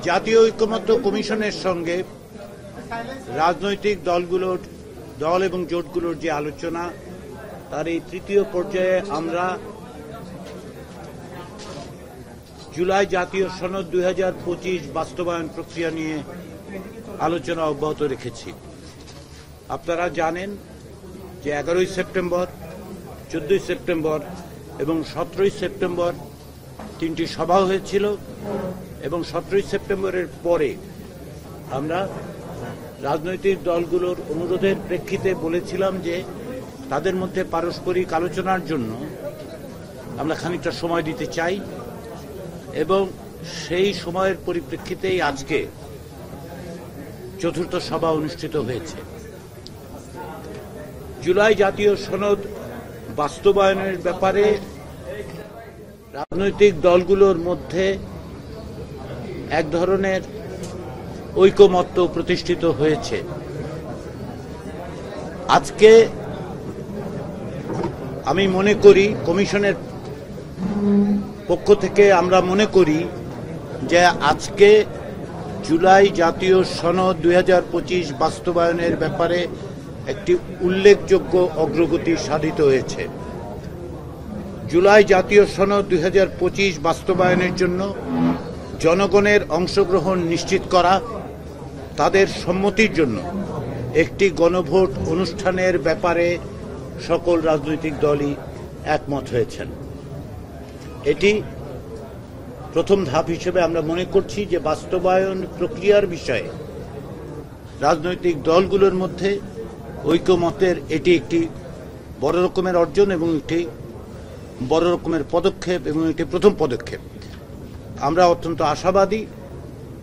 জাতীয় ঐকমত্য কমিশনের সঙ্গে রাজনৈতিক দল এবং জোটগুলোর যে আলোচনা, তার এই তৃতীয় পর্যায়ে আমরা জুলাই জাতীয় সনদ 2025 বাস্তবায়ন প্রক্রিয়া নিয়ে আলোচনা অব্যাহত রেখেছি। আপনারা জানেন যে 11ই সেপ্টেম্বর, 14ই সেপ্টেম্বর এবং 17ই সেপ্টেম্বর তিনটি সভা হয়েছিল এবং 17ই সেপ্টেম্বরের পরে আমরা রাজনৈতিক দলগুলোর অনুরোধের প্রেক্ষিতে বলেছিলাম যে তাদের মধ্যে পারস্পরিক আলোচনার জন্য আমরা খানিকটা সময় দিতে চাই এবং সেই সময়ের পরিপ্রেক্ষিতেই আজকে চতুর্থ সভা অনুষ্ঠিত হয়েছে। জুলাই জাতীয় সনদ বাস্তবায়নের ব্যাপারে রাজনৈতিক দলগুলোর মধ্যে এক ধরনের ঐকমত্য প্রতিষ্ঠিত হয়েছে। আজকে আমি মনে করি, কমিশনের পক্ষ থেকে আমরা মনে করি যে আজকে জুলাই জাতীয় সনদ 2025 বাস্তবায়নের ব্যাপারে একটি উল্লেখযোগ্য অগ্রগতি সাধিত হয়েছে। জুলাই জাতীয় সনদ 2025 বাস্তবায়নের জন্য জনগণের অংশগ্রহণ নিশ্চিত করা, তাদের সম্মতির জন্য একটি গণভোট অনুষ্ঠানের ব্যাপারে সকল রাজনৈতিক দলই একমত হয়েছেন। এটি প্রথম ধাপ হিসেবে আমরা মনে করছি যে বাস্তবায়ন প্রক্রিয়ার বিষয়ে রাজনৈতিক দলগুলোর মধ্যে ঐকমতের এটি একটি বড় রকমের অর্জন এবং একটি বড় রকমের পদক্ষেপ এবং এটি প্রথম পদক্ষেপ। আমরা অত্যন্ত আশাবাদী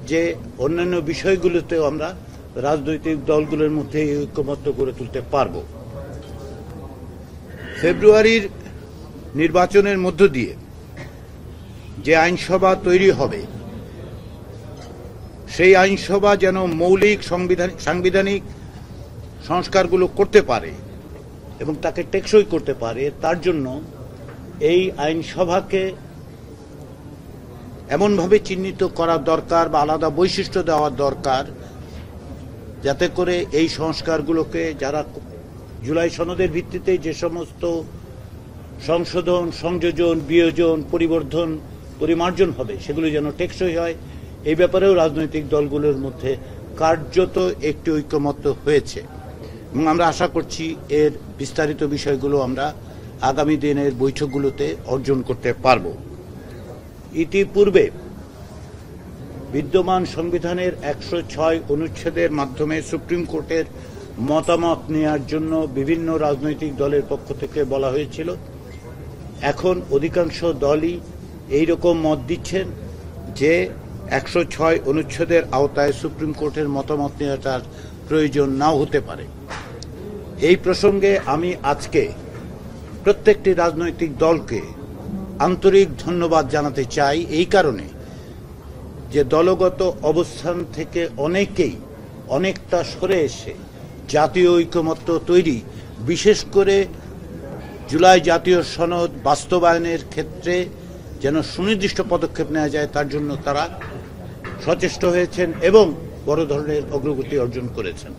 যে অন্যান্য বিষয়গুলোতেও আমরা রাজনৈতিক দলগুলোর মধ্যে এই ঐকমত্য গড়ে তুলতে পারব। ফেব্রুয়ারির নির্বাচনের মধ্য দিয়ে যে আইনসভা তৈরি হবে, সেই আইনসভা যেন মৌলিক সাংবিধানিক সংস্কারগুলো করতে পারে এবং তাকে টেকসই করতে পারে, তার জন্য এই আইনসভাকে এমনভাবে চিহ্নিত করা দরকার বা আলাদা বৈশিষ্ট্য দেওয়া দরকার যাতে করে এই সংস্কারগুলোকে যারা জুলাই সনদের ভিত্তিতে যে সমস্ত সংশোধন, সংযোজন, বিয়োজন, পরিবর্ধন, পরিমার্জন হবে সেগুলো যেন টেকসই হয়, এই ব্যাপারেও রাজনৈতিক দলগুলোর মধ্যে কার্যত একটি ঐকমত্য হয়েছে এবং আমরা আশা করছি এর বিস্তারিত বিষয়গুলো আমরা আগামী দিনের বৈঠকগুলোতে অর্জন করতে পারব। ইতিপূর্বে বিদ্যমান সংবিধানের 106 অনুচ্ছেদের মাধ্যমে সুপ্রিম কোর্টের মতামত নেওয়ার জন্য বিভিন্ন রাজনৈতিক দলের পক্ষ থেকে বলা হয়েছিল। এখন অধিকাংশ দলই এই রকম মত দিচ্ছেন যে 106 অনুচ্ছেদের আওতায় সুপ্রিম কোর্টের মতামত নেওয়াটার প্রয়োজন নাও হতে পারে। এই প্রসঙ্গে আমি আজকে প্রত্যেকটি রাজনৈতিক দলকে আন্তরিক ধন্যবাদ জানাতে চাই, এই কারণে যে দলগত অবস্থান থেকে অনেকেই অনেকটা সরে এসে জাতীয় ঐকমত্য তৈরি, বিশেষ করে জুলাই জাতীয় সনদ বাস্তবায়নের ক্ষেত্রে যেন সুনির্দিষ্ট পদক্ষেপ নেওয়া যায় তার জন্য তারা সচেষ্ট হয়েছেন এবং বড় ধরনের অগ্রগতি অর্জন করেছেন।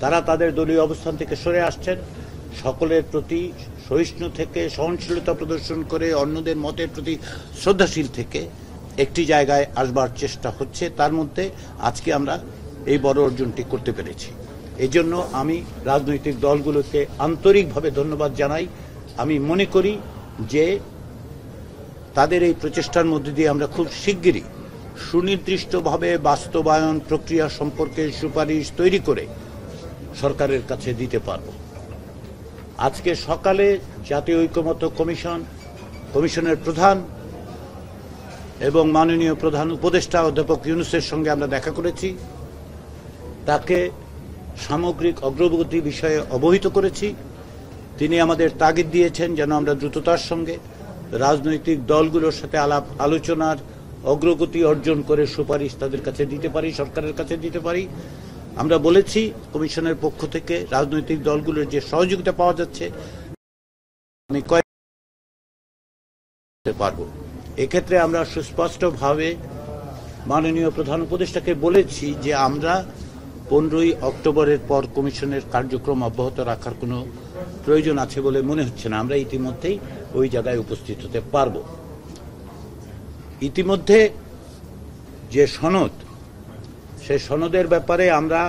তারা তাদের দলীয় অবস্থান থেকে সরে আসছেন, সকলের প্রতি সহিষ্ণু থেকে সহনশীলতা প্রদর্শন করে অন্যদের মতের প্রতি শ্রদ্ধাশীল থেকে একটি জায়গায় আসবার চেষ্টা হচ্ছে। তার মধ্যে আজকে আমরা এই বড় অর্জনটি করতে পেরেছি। এই জন্য আমি রাজনৈতিক দলগুলোকে আন্তরিকভাবে ধন্যবাদ জানাই। আমি মনে করি যে তাদের এই প্রচেষ্টার মধ্যে দিয়ে আমরা খুব শিগগিরই সুনির্দিষ্টভাবে বাস্তবায়ন প্রক্রিয়া সম্পর্কে সুপারিশ তৈরি করে সরকারের কাছে দিতে পারব। আজকে সকালে জাতীয় ঐকমত্য কমিশনের প্রধান এবং মাননীয় প্রধান উপদেষ্টা অধ্যাপক ইউনূসের সঙ্গে আমরা দেখা করেছি, তাকে সামগ্রিক অগ্রগতি বিষয়ে অবহিত করেছি। তিনি আমাদের তাগিদ দিয়েছেন যেন আমরা দ্রুততার সঙ্গে রাজনৈতিক দলগুলোর সাথে আলোচনার অগ্রগতি অর্জন করে সুপারিশ তাদের কাছে দিতে পারি, সরকারের কাছে দিতে পারি। আমরা বলেছি কমিশনের পক্ষ থেকে রাজনৈতিক দলগুলোর যে সহযোগিতা পাওয়া যাচ্ছে আমি কয়েক পারব। এক্ষেত্রে আমরা সুস্পষ্টভাবে মাননীয় প্রধান উপদেষ্টাকে বলেছি যে আমরা 15ই অক্টোবরের পর কমিশনের কার্যক্রম অব্যাহত রাখার কোনো প্রয়োজন আছে বলে মনে হচ্ছে না। আমরা ইতিমধ্যেই ওই জায়গায় উপস্থিত হতে পারব। ইতিমধ্যে যে সনদ, সেই সনদের ব্যাপারে আমরা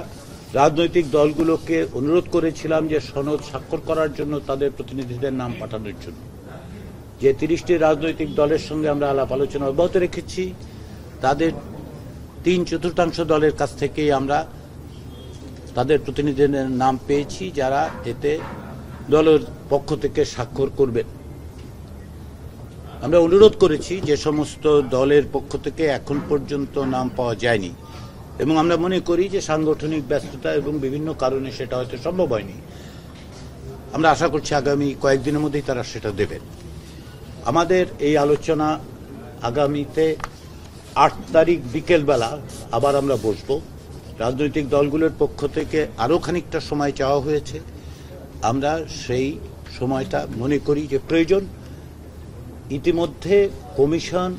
রাজনৈতিক দলগুলোকে অনুরোধ করেছিলাম যে সনদ স্বাক্ষর করার জন্য তাদের প্রতিনিধিদের নাম পাঠানোর জন্য। যে 30টি রাজনৈতিক দলের সঙ্গে আমরা আলাপ আলোচনা অব্যাহত রেখেছি, তাদের 3/4 দলের কাছ থেকেই আমরা তাদের প্রতিনিধিদের নাম পেয়েছি যারা এতে দলের পক্ষ থেকে স্বাক্ষর করবেন। আমরা অনুরোধ করেছি যে সমস্ত দলের পক্ষ থেকে এখন পর্যন্ত নাম পাওয়া যায়নি এবং আমরা মনে করি যে সাংগঠনিক ব্যস্ততা এবং বিভিন্ন কারণে সেটা হয়তো সম্ভব হয়নি। আমরা আশা করছি আগামী কয়েকদিনের মধ্যেই তারা সেটা দেবেন। আমাদের এই আলোচনা আগামীতে 8 তারিখ বিকেলবেলা আবার আমরা বসবো। রাজনৈতিক দলগুলোর পক্ষ থেকে আরও খানিকটা সময় চাওয়া হয়েছে। আমরা সেই সময়টা মনে করি যে প্রয়োজন। ইতিমধ্যে কমিশন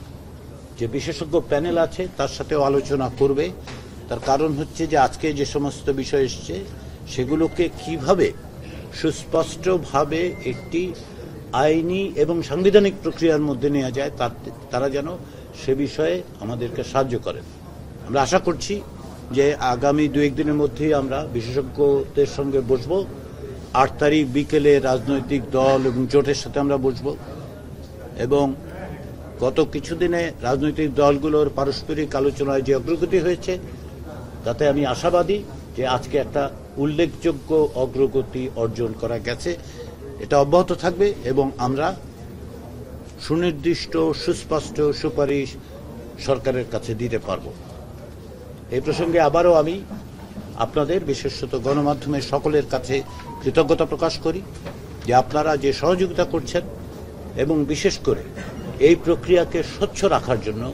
যে বিশেষজ্ঞ প্যানেল আছে তার সাথেও আলোচনা করবে। তার কারণ হচ্ছে যে আজকে যে সমস্ত বিষয় এসছে সেগুলোকে কিভাবে সুস্পষ্টভাবে একটি আইনি এবং সাংবিধানিক প্রক্রিয়ার মধ্যে নেওয়া যায় তারা যেন সে বিষয়ে আমাদেরকে সাহায্য করেন। আমরা আশা করছি যে আগামী 2-1 দিনের মধ্যেই আমরা বিশেষজ্ঞদের সঙ্গে বসবো। 8 তারিখ বিকেলে রাজনৈতিক দল এবং জোটের সাথে আমরা বসবো এবং গত কিছুদিনে রাজনৈতিক দলগুলোর পারস্পরিক আলোচনায় যে অগ্রগতি হয়েছে তাতে আমি আশাবাদী যে আজকে একটা উল্লেখযোগ্য অগ্রগতি অর্জন করা গেছে। এটা অব্যাহত থাকবে এবং আমরা সুনির্দিষ্ট সুস্পষ্ট সুপারিশ সরকারের কাছে দিতে পারব। এই প্রসঙ্গে আবারও আমি আপনাদের বিশেষত গণমাধ্যমের সকলের কাছে কৃতজ্ঞতা প্রকাশ করি যে আপনারা যে সহযোগিতা করছেন এবং বিশেষ করে এই প্রক্রিয়াকে স্বচ্ছ রাখার জন্য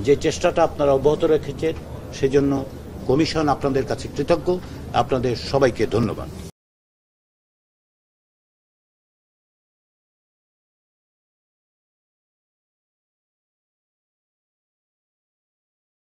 যে চেষ্টাটা আপনারা অব্যাহত রেখেছেন সেজন্য কমিশন আপনাদের কাছে কৃতজ্ঞ। আপনাদের সবাইকে ধন্যবাদ।